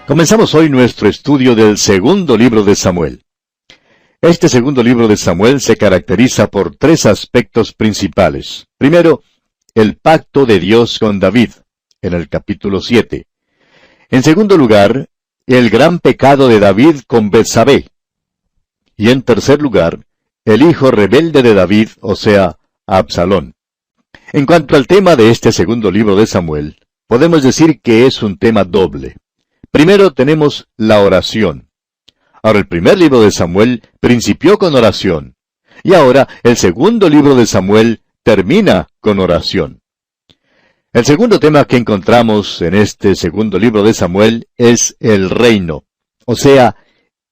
Comenzamos hoy nuestro estudio del segundo libro de Samuel. Este segundo libro de Samuel se caracteriza por tres aspectos principales. Primero, el pacto de Dios con David, en el capítulo 7. En segundo lugar, el gran pecado de David con Betsabé. Y en tercer lugar, el hijo rebelde de David, o sea, Absalón. En cuanto al tema de este segundo libro de Samuel, podemos decir que es un tema doble. Primero tenemos la oración. Ahora, el primer libro de Samuel principió con oración. Y ahora, el segundo libro de Samuel termina con oración. El segundo tema que encontramos en este segundo libro de Samuel es el reino. O sea,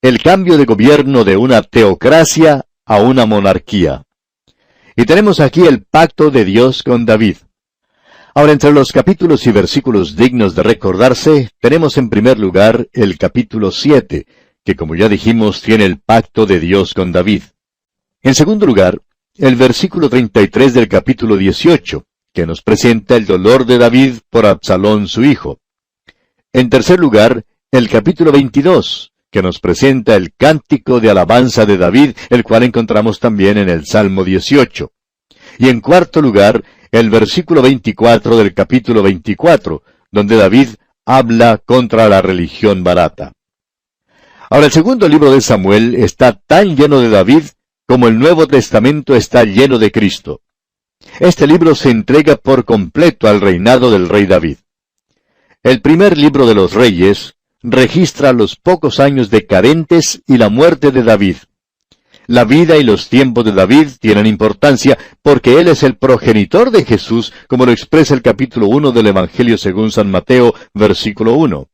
el cambio de gobierno de una teocracia a una monarquía. Y tenemos aquí el pacto de Dios con David. Ahora, entre los capítulos y versículos dignos de recordarse, tenemos en primer lugar el capítulo 7, que como ya dijimos tiene el pacto de Dios con David. En segundo lugar, el versículo 33 del capítulo 18, que nos presenta el dolor de David por Absalón su hijo. En tercer lugar, el capítulo 22, que nos presenta el cántico de alabanza de David, el cual encontramos también en el Salmo 18. Y en cuarto lugar, el versículo 24 del capítulo 24, donde David habla contra la religión barata. Ahora, el segundo libro de Samuel está tan lleno de David como el Nuevo Testamento está lleno de Cristo. Este libro se entrega por completo al reinado del rey David. El primer libro de los Reyes registra los pocos años decadentes y la muerte de David. La vida y los tiempos de David tienen importancia porque él es el progenitor de Jesús, como lo expresa el capítulo 1 del Evangelio según San Mateo, versículo 1.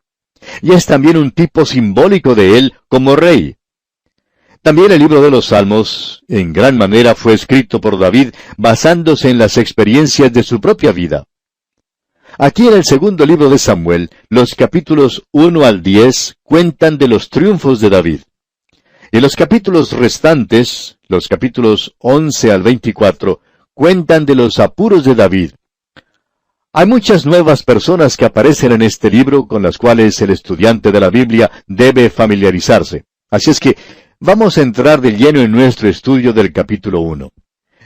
Y es también un tipo simbólico de él como rey. También el libro de los Salmos, en gran manera, fue escrito por David basándose en las experiencias de su propia vida. Aquí en el segundo libro de Samuel, los capítulos 1 al 10 cuentan de los triunfos de David. Y los capítulos restantes, los capítulos 11 al 24, cuentan de los apuros de David. Hay muchas nuevas personas que aparecen en este libro con las cuales el estudiante de la Biblia debe familiarizarse. Así es que vamos a entrar de lleno en nuestro estudio del capítulo 1.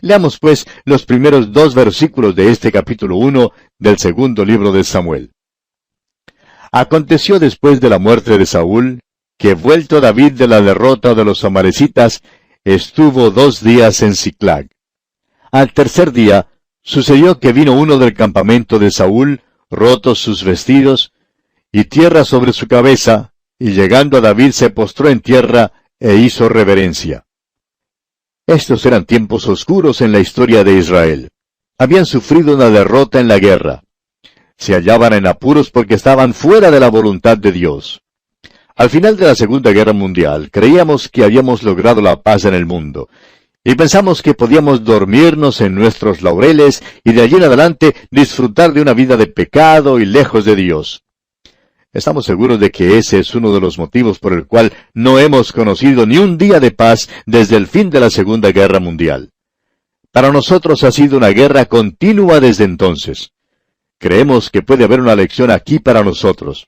Leamos pues los primeros 2 versículos de este capítulo 1 del segundo libro de Samuel. Aconteció después de la muerte de Saúl, que vuelto David de la derrota de los amalecitas, estuvo 2 días en Siclag. Al tercer día, sucedió que vino uno del campamento de Saúl, rotos sus vestidos, y tierra sobre su cabeza, y llegando a David se postró en tierra, e hizo reverencia. Estos eran tiempos oscuros en la historia de Israel. Habían sufrido una derrota en la guerra. Se hallaban en apuros porque estaban fuera de la voluntad de Dios. Al final de la Segunda Guerra Mundial, creíamos que habíamos logrado la paz en el mundo, y pensamos que podíamos dormirnos en nuestros laureles y de allí en adelante disfrutar de una vida de pecado y lejos de Dios. Estamos seguros de que ese es uno de los motivos por el cual no hemos conocido ni un día de paz desde el fin de la Segunda Guerra Mundial. Para nosotros ha sido una guerra continua desde entonces. Creemos que puede haber una lección aquí para nosotros.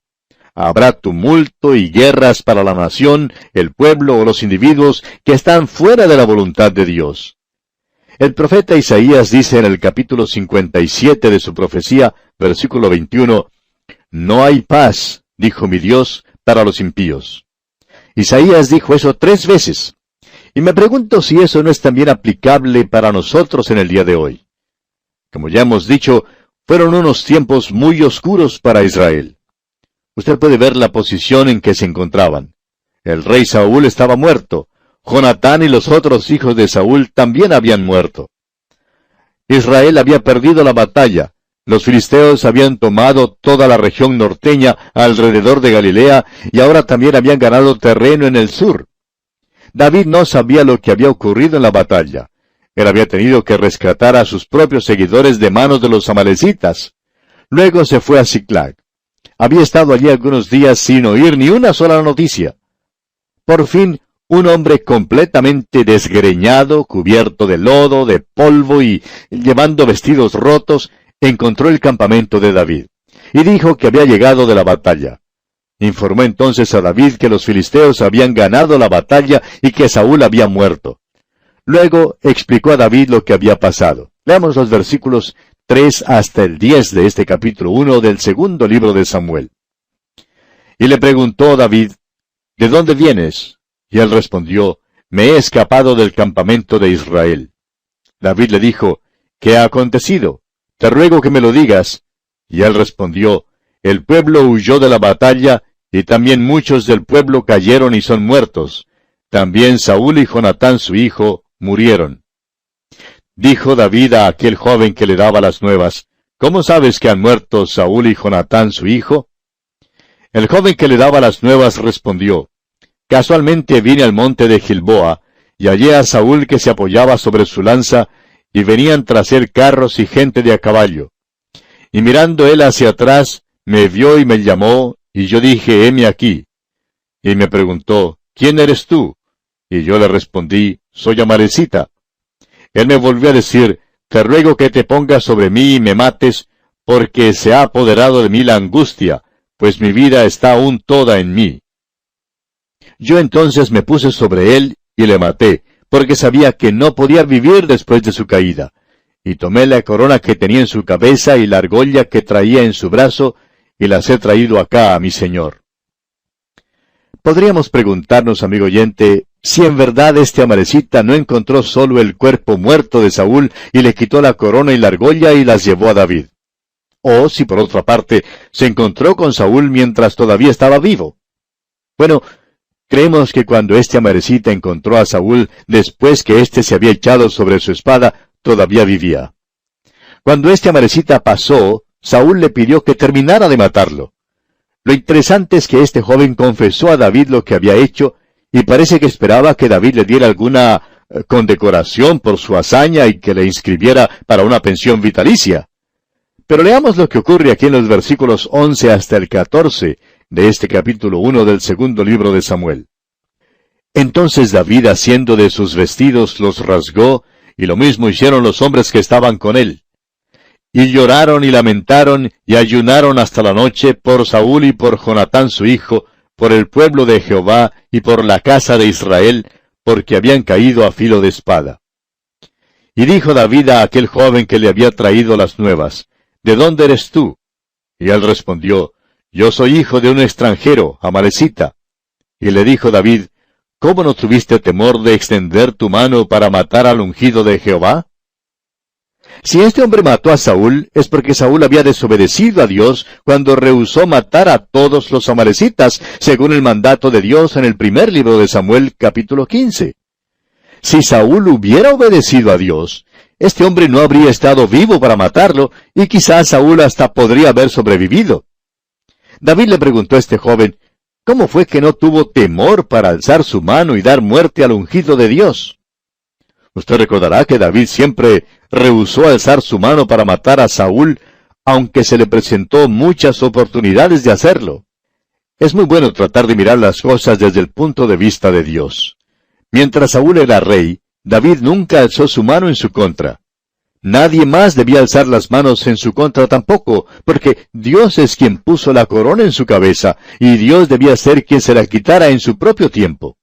Habrá tumulto y guerras para la nación, el pueblo o los individuos que están fuera de la voluntad de Dios. El profeta Isaías dice en el capítulo 57 de su profecía, versículo 21, «No hay paz, dijo mi Dios, para los impíos». Isaías dijo eso 3 veces. Y me pregunto si eso no es también aplicable para nosotros en el día de hoy. Como ya hemos dicho, fueron unos tiempos muy oscuros para Israel. Usted puede ver la posición en que se encontraban. El rey Saúl estaba muerto. Jonatán y los otros hijos de Saúl también habían muerto. Israel había perdido la batalla. Los filisteos habían tomado toda la región norteña alrededor de Galilea y ahora también habían ganado terreno en el sur. David no sabía lo que había ocurrido en la batalla. Él había tenido que rescatar a sus propios seguidores de manos de los amalecitas. Luego se fue a Siclag. Había estado allí algunos días sin oír ni una sola noticia. Por fin, un hombre completamente desgreñado, cubierto de lodo, de polvo y llevando vestidos rotos, encontró el campamento de David, y dijo que había llegado de la batalla. Informó entonces a David que los filisteos habían ganado la batalla y que Saúl había muerto. Luego explicó a David lo que había pasado. Leamos los versículos 3 hasta el 10 de este capítulo 1 del segundo libro de Samuel. Y le preguntó David, ¿de dónde vienes? Y él respondió, me he escapado del campamento de Israel. David le dijo, ¿qué ha acontecido? Te ruego que me lo digas. Y él respondió, el pueblo huyó de la batalla, y también muchos del pueblo cayeron y son muertos. También Saúl y Jonatán su hijo murieron. Dijo David a aquel joven que le daba las nuevas, ¿cómo sabes que han muerto Saúl y Jonatán su hijo? El joven que le daba las nuevas respondió, casualmente vine al monte de Gilboa, y hallé a Saúl que se apoyaba sobre su lanza, y venían tras él carros y gente de a caballo. Y mirando él hacia atrás, me vio y me llamó, y yo dije, heme aquí. Y me preguntó, ¿quién eres tú? Y yo le respondí, soy Amalecita. Él me volvió a decir, te ruego que te pongas sobre mí y me mates, porque se ha apoderado de mí la angustia, pues mi vida está aún toda en mí. Yo entonces me puse sobre él y le maté, porque sabía que no podía vivir después de su caída. Y tomé la corona que tenía en su cabeza y la argolla que traía en su brazo, y las he traído acá a mi señor. Podríamos preguntarnos, amigo oyente, si en verdad este Amalecita no encontró solo el cuerpo muerto de Saúl y le quitó la corona y la argolla y las llevó a David. O si por otra parte se encontró con Saúl mientras todavía estaba vivo. Bueno, creemos que cuando este Amalecita encontró a Saúl después que éste se había echado sobre su espada, todavía vivía. Cuando este Amalecita pasó, Saúl le pidió que terminara de matarlo. Lo interesante es que este joven confesó a David lo que había hecho, y parece que esperaba que David le diera alguna condecoración por su hazaña y que le inscribiera para una pensión vitalicia. Pero leamos lo que ocurre aquí en los versículos 11 hasta el 14 de este capítulo 1 del segundo libro de Samuel. Entonces David, haciendo de sus vestidos, los rasgó, y lo mismo hicieron los hombres que estaban con él. Y lloraron y lamentaron y ayunaron hasta la noche por Saúl y por Jonatán su hijo, por el pueblo de Jehová y por la casa de Israel, porque habían caído a filo de espada. Y dijo David a aquel joven que le había traído las nuevas, ¿de dónde eres tú? Y él respondió, yo soy hijo de un extranjero, Amalecita. Y le dijo David, ¿cómo no tuviste temor de extender tu mano para matar al ungido de Jehová? Si este hombre mató a Saúl, es porque Saúl había desobedecido a Dios cuando rehusó matar a todos los amalecitas, según el mandato de Dios en el primer libro de Samuel, capítulo 15. Si Saúl hubiera obedecido a Dios, este hombre no habría estado vivo para matarlo, y quizás Saúl hasta podría haber sobrevivido. David le preguntó a este joven, ¿cómo fue que no tuvo temor para alzar su mano y dar muerte al ungido de Dios? Usted recordará que David siempre rehusó alzar su mano para matar a Saúl, aunque se le presentó muchas oportunidades de hacerlo. Es muy bueno tratar de mirar las cosas desde el punto de vista de Dios. Mientras Saúl era rey, David nunca alzó su mano en su contra. Nadie más debía alzar las manos en su contra tampoco, porque Dios es quien puso la corona en su cabeza, y Dios debía ser quien se la quitara en su propio tiempo.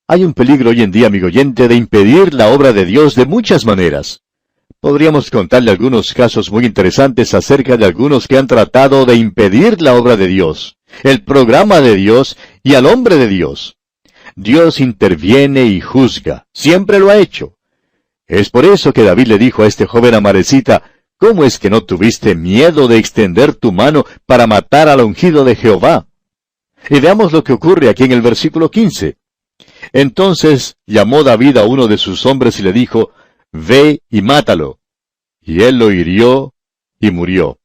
Hay un peligro hoy en día, amigo oyente, de impedir la obra de Dios de muchas maneras. Podríamos contarle algunos casos muy interesantes acerca de algunos que han tratado de impedir la obra de Dios, el programa de Dios y al hombre de Dios. Dios interviene y juzga, siempre lo ha hecho. Es por eso que David le dijo a este joven Amalecita, ¿cómo es que no tuviste miedo de extender tu mano para matar al ungido de Jehová? Y veamos lo que ocurre aquí en el versículo 15. Entonces llamó David a uno de sus hombres y le dijo, ve y mátalo. Y él lo hirió y murió.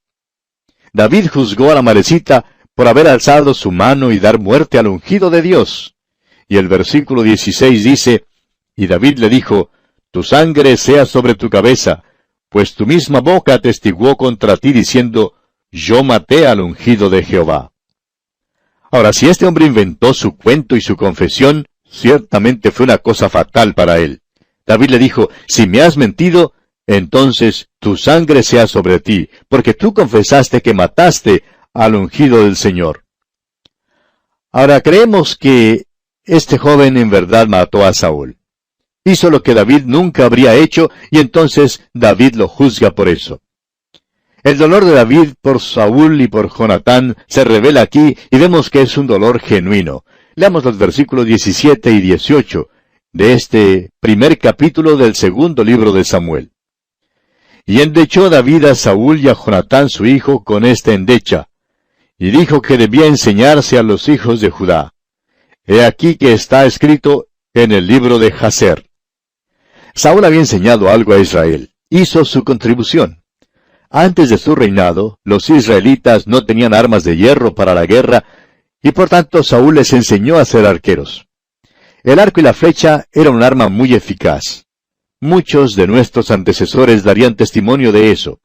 David juzgó a la Amalecita por haber alzado su mano y dar muerte al ungido de Dios. Y el versículo 16 dice, y David le dijo, tu sangre sea sobre tu cabeza, pues tu misma boca atestiguó contra ti diciendo, yo maté al ungido de Jehová. Ahora, si este hombre inventó su cuento y su confesión, ciertamente fue una cosa fatal para él. David le dijo, si me has mentido, entonces tu sangre sea sobre ti, porque tú confesaste que mataste al ungido del Señor. Ahora creemos que este joven en verdad mató a Saúl. Hizo lo que David nunca habría hecho y entonces David lo juzga por eso. El dolor de David por Saúl y por Jonatán se revela aquí y vemos que es un dolor genuino. Leamos los versículos 17 y 18 de este primer capítulo del segundo libro de Samuel. Y endechó David a Saúl y a Jonatán su hijo con esta endecha, y dijo que debía enseñarse a los hijos de Judá. He aquí que está escrito en el libro de Jaser. Saúl había enseñado algo a Israel, hizo su contribución. Antes de su reinado, los israelitas no tenían armas de hierro para la guerra, y por tanto Saúl les enseñó a ser arqueros. El arco y la flecha era un arma muy eficaz. Muchos de nuestros antecesores darían testimonio de eso.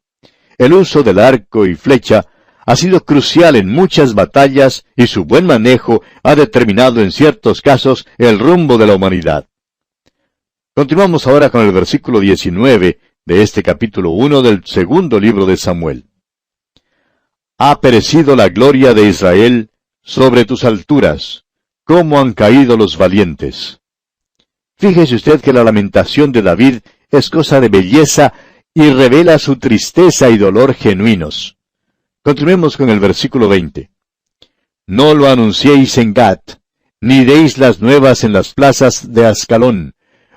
El uso del arco y flecha ha sido crucial en muchas batallas y su buen manejo ha determinado en ciertos casos el rumbo de la humanidad. Continuamos ahora con el versículo 19 de este capítulo 1 del segundo libro de Samuel. Ha perecido la gloria de Israel sobre tus alturas, cómo han caído los valientes. Fíjese usted que la lamentación de David es cosa de belleza y revela su tristeza y dolor genuinos. Continuemos con el versículo 20. No lo anunciéis en Gat, ni deis las nuevas en las plazas de Ascalón,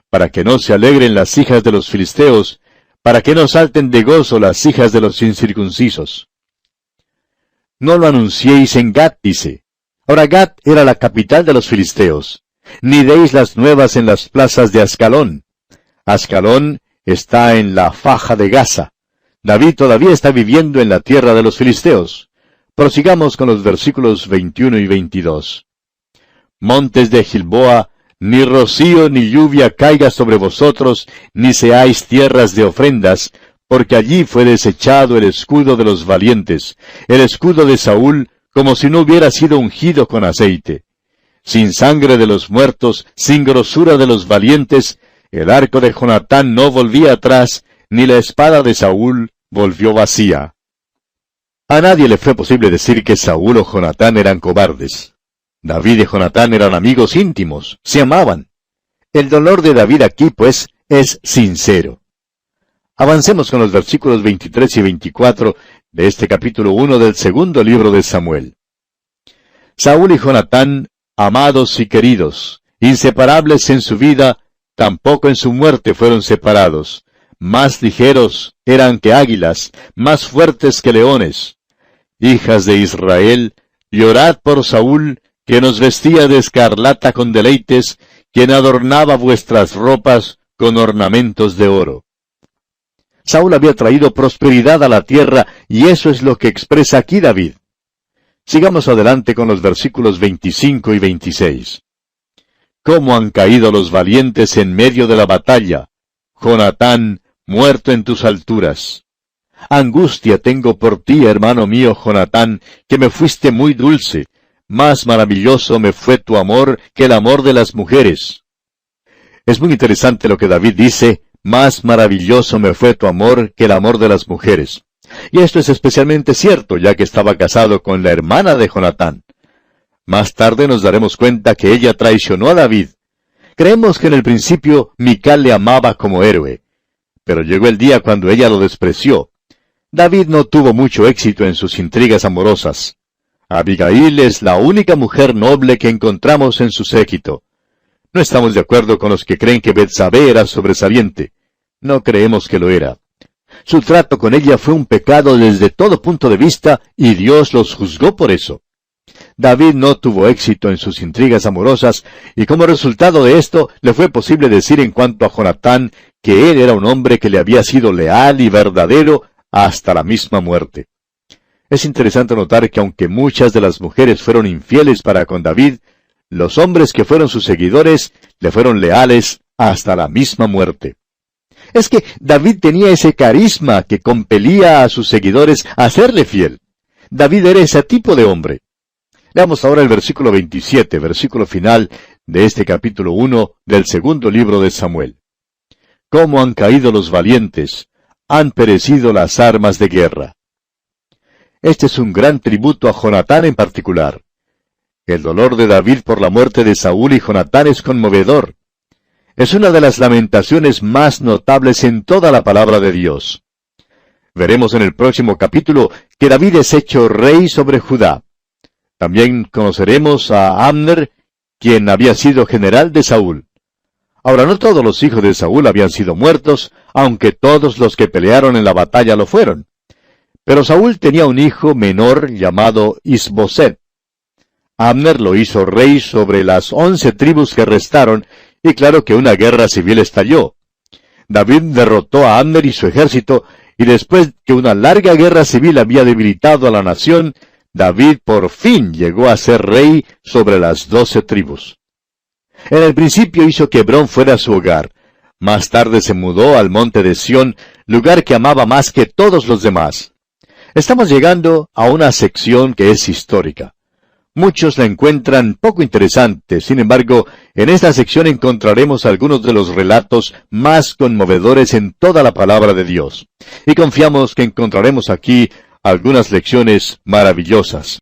para que no se alegren las hijas de los filisteos, para que no salten de gozo las hijas de los incircuncisos. No lo anunciéis en Gat, dice. Ahora Gat era la capital de los filisteos. Ni deis las nuevas en las plazas de Ascalón. Ascalón está en la faja de Gaza. David todavía está viviendo en la tierra de los filisteos. Prosigamos con los versículos 21 y 22. Montes de Gilboa, ni rocío ni lluvia caiga sobre vosotros, ni seáis tierras de ofrendas, porque allí fue desechado el escudo de los valientes, el escudo de Saúl, como si no hubiera sido ungido con aceite. Sin sangre de los muertos, sin grosura de los valientes, el arco de Jonatán no volvía atrás, ni la espada de Saúl volvió vacía. A nadie le fue posible decir que Saúl o Jonatán eran cobardes. David y Jonatán eran amigos íntimos, se amaban. El dolor de David aquí, pues, es sincero. Avancemos con los versículos 23 y 24 de este capítulo 1 del segundo libro de Samuel. Saúl y Jonatán, amados y queridos, inseparables en su vida, tampoco en su muerte fueron separados. Más ligeros eran que águilas, más fuertes que leones. Hijas de Israel, llorad por Saúl, que nos vestía de escarlata con deleites, quien adornaba vuestras ropas con ornamentos de oro. Saúl había traído prosperidad a la tierra, y eso es lo que expresa aquí David. Sigamos adelante con los versículos 25 y 26. ¿Cómo han caído los valientes en medio de la batalla? Jonatán, muerto en tus alturas. Angustia tengo por ti, hermano mío Jonatán, que me fuiste muy dulce. Más maravilloso me fue tu amor que el amor de las mujeres. Es muy interesante lo que David dice, más maravilloso me fue tu amor que el amor de las mujeres. Y esto es especialmente cierto, ya que estaba casado con la hermana de Jonatán. Más tarde nos daremos cuenta que ella traicionó a David. Creemos que en el principio Mical le amaba como héroe, pero llegó el día cuando ella lo despreció. David no tuvo mucho éxito en sus intrigas amorosas. Abigail es la única mujer noble que encontramos en su séquito. No estamos de acuerdo con los que creen que Betsabé era sobresaliente. No creemos que lo era. Su trato con ella fue un pecado desde todo punto de vista, y Dios los juzgó por eso. David no tuvo éxito en sus intrigas amorosas, y como resultado de esto, le fue posible decir en cuanto a Jonatán que él era un hombre que le había sido leal y verdadero hasta la misma muerte. Es interesante notar que aunque muchas de las mujeres fueron infieles para con David, los hombres que fueron sus seguidores le fueron leales hasta la misma muerte. Es que David tenía ese carisma que compelía a sus seguidores a serle fiel. David era ese tipo de hombre. Leamos ahora el versículo 27, versículo final de este capítulo 1 del segundo libro de Samuel. ¿Cómo han caído los valientes? Han perecido las armas de guerra. Este es un gran tributo a Jonatán en particular. El dolor de David por la muerte de Saúl y Jonatán es conmovedor. Es una de las lamentaciones más notables en toda la palabra de Dios. Veremos en el próximo capítulo que David es hecho rey sobre Judá. También conoceremos a Abner, quien había sido general de Saúl. Ahora, no todos los hijos de Saúl habían sido muertos, aunque todos los que pelearon en la batalla lo fueron. Pero Saúl tenía un hijo menor llamado Isboset. Abner lo hizo rey sobre las 11 tribus que restaron, y claro que una guerra civil estalló. David derrotó a Abner y su ejército, y después que una larga guerra civil había debilitado a la nación, David por fin llegó a ser rey sobre las 12 tribus. En el principio hizo que Hebrón fuera su hogar. Más tarde se mudó al monte de Sión, lugar que amaba más que todos los demás. Estamos llegando a una sección que es histórica. Muchos la encuentran poco interesante, sin embargo, en esta sección encontraremos algunos de los relatos más conmovedores en toda la palabra de Dios. Y confiamos que encontraremos aquí algunas lecciones maravillosas.